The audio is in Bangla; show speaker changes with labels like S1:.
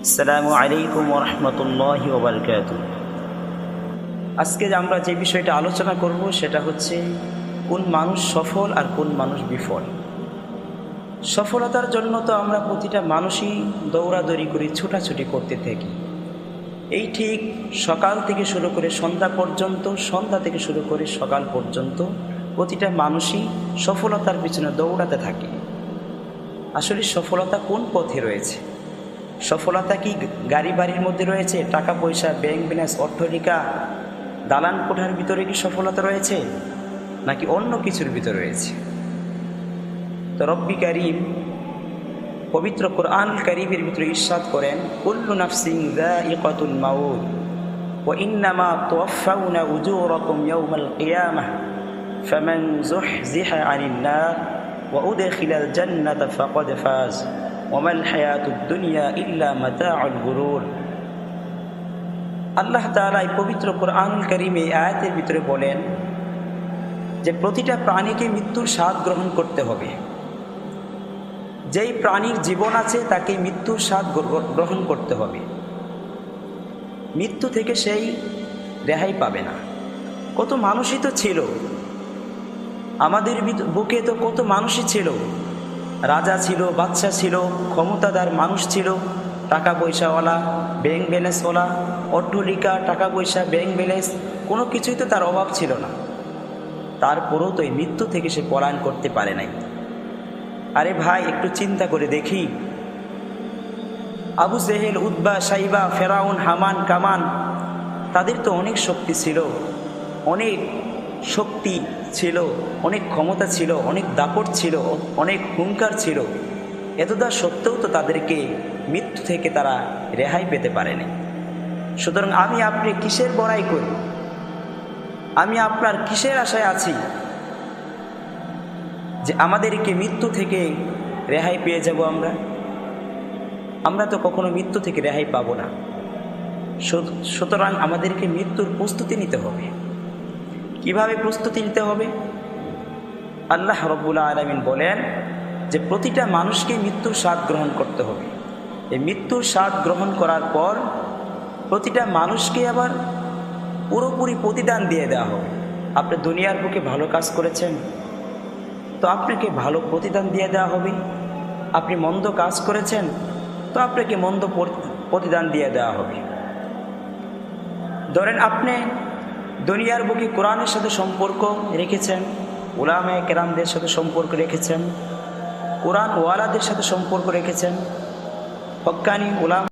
S1: আসসালামু আলাইকুম ওয়া রাহমাতুল্লাহি ওয়া বারাকাতুহু। আজকে আমরা যে বিষয়টা আলোচনা করব সেটা হচ্ছে কোন মানুষ সফল আর কোন মানুষ বিফল। সফলতার জন্য তো আমরা প্রতিটা মানুষই দৌড়াদৌড়ি করি, ছোটাছুটি করতে থাকি। এই ঠিক সকাল থেকে শুরু করে সন্ধ্যা পর্যন্ত, সন্ধ্যা থেকে শুরু করে সকাল পর্যন্ত প্রতিটা মানুষই সফলতার পিছনে দৌড়াতে থাকে। আসলে সফলতা কোন পথে রয়েছে? সফলতা কি গাড়ি বাড়ির মধ্যে রয়েছে? টাকা পয়সা, ব্যাংক ব্যালেন্স, অট্টালিকা, দালান কোঠার ভিতরে কি সফলতা রয়েছে, নাকি অন্য কিছুর ভিতরে রয়েছে? তো রব্বি কারীম পবিত্র কোরআনুল কারীমের ভিতরে ইরশাদ করেন, কুল্লু নাফসিন যায়িকাতুল মাউত ওয়া ইন্নামা তুওয়াফাউনা উজুরাকুম ইয়াওমাল কিয়ামাহ ফামান যুহজিহা আনিন নার ওয়া উদখিলাল জান্নাতা ফাকাদ ফাজ ওয়ামাল হায়াতুদ দুনিয়া ইল্লা মাতাউল গুরুর। আল্লাহ তাআলা এই পবিত্র কোরআনুল কারীমে আয়াতের ভিতরে বলেন যে প্রতিটা প্রাণীকে মৃত্যুর স্বাদ গ্রহণ করতে হবে। যেই প্রাণীর জীবন আছে তাকে মৃত্যুর স্বাদ গ্রহণ করতে হবে। মৃত্যু থেকে সেই রেহাই পাবে না। কত মানুষই তো ছিল, আমাদের বুকে তো কত মানুষই ছিল। রাজা ছিল, বাদশা ছিল, ক্ষমতাদার মানুষ ছিল, টাকা পয়সাওয়ালা, ব্যাংক ব্যালেন্সওয়ালা, অট্টালিকা, টাকা পয়সা, ব্যাংক ব্যালেন্স, কোনো কিছুই তো তার অভাব ছিল না। তারপরেও তো এই মৃত্যু থেকে সে পলায়ন করতে পারে নাই। আরে ভাই, একটু চিন্তা করে দেখি, আবু জেহেল, উতবা, সাইবা, ফেরাউন, হামান, কামান, তাদের তো অনেক শক্তি ছিল, অনেক শক্তি ছিল, অনেক ক্ষমতা ছিল, অনেক দাপট ছিল, অনেক হুঙ্কার ছিল। এতটা সত্ত্বেও তো তাদেরকে মৃত্যু থেকে তারা রেহাই পেতে পারেনি। সুতরাং আমি আপনি কিসের বড়াই করি? আমি আপনার কিসের আশায় আছি যে আমাদেরকে মৃত্যু থেকে রেহাই পেয়ে যাব? আমরা তো কখনো মৃত্যু থেকে রেহাই পাবো না। সুতরাং আমাদেরকে মৃত্যুর প্রস্তুতি নিতে হবে। কিভাবে প্রস্তুতি নিতে হবে? আল্লাহ রাব্বুল আলামিন বলেন যে প্রতিটা মানুষকে মৃত্যুর স্বাদ গ্রহণ করতে হবে। এই মৃত্যুর স্বাদ গ্রহণ করার পর প্রতিটা মানুষকে আবার পুরোপুরি প্রতিদান দিয়ে দেওয়া হবে। আপনি দুনিয়ার বুকে ভালো কাজ করেছেন তো আপনাকে ভালো প্রতিদান দিয়ে দেওয়া হবে। আপনি মন্দ কাজ করেছেন তো আপনাকে মন্দ প্রতিদান দিয়ে দেওয়া হবে। ধরেন আপনি দুনিয়ার বুকে কোরআনের সাথে সম্পর্ক রেখেছেন, উলামায়ে কেরামদের সাথে সম্পর্ক রেখেছেন, কোরআন ওয়ালাদের সাথে সম্পর্ক রেখেছেন, হক্কানি উলামা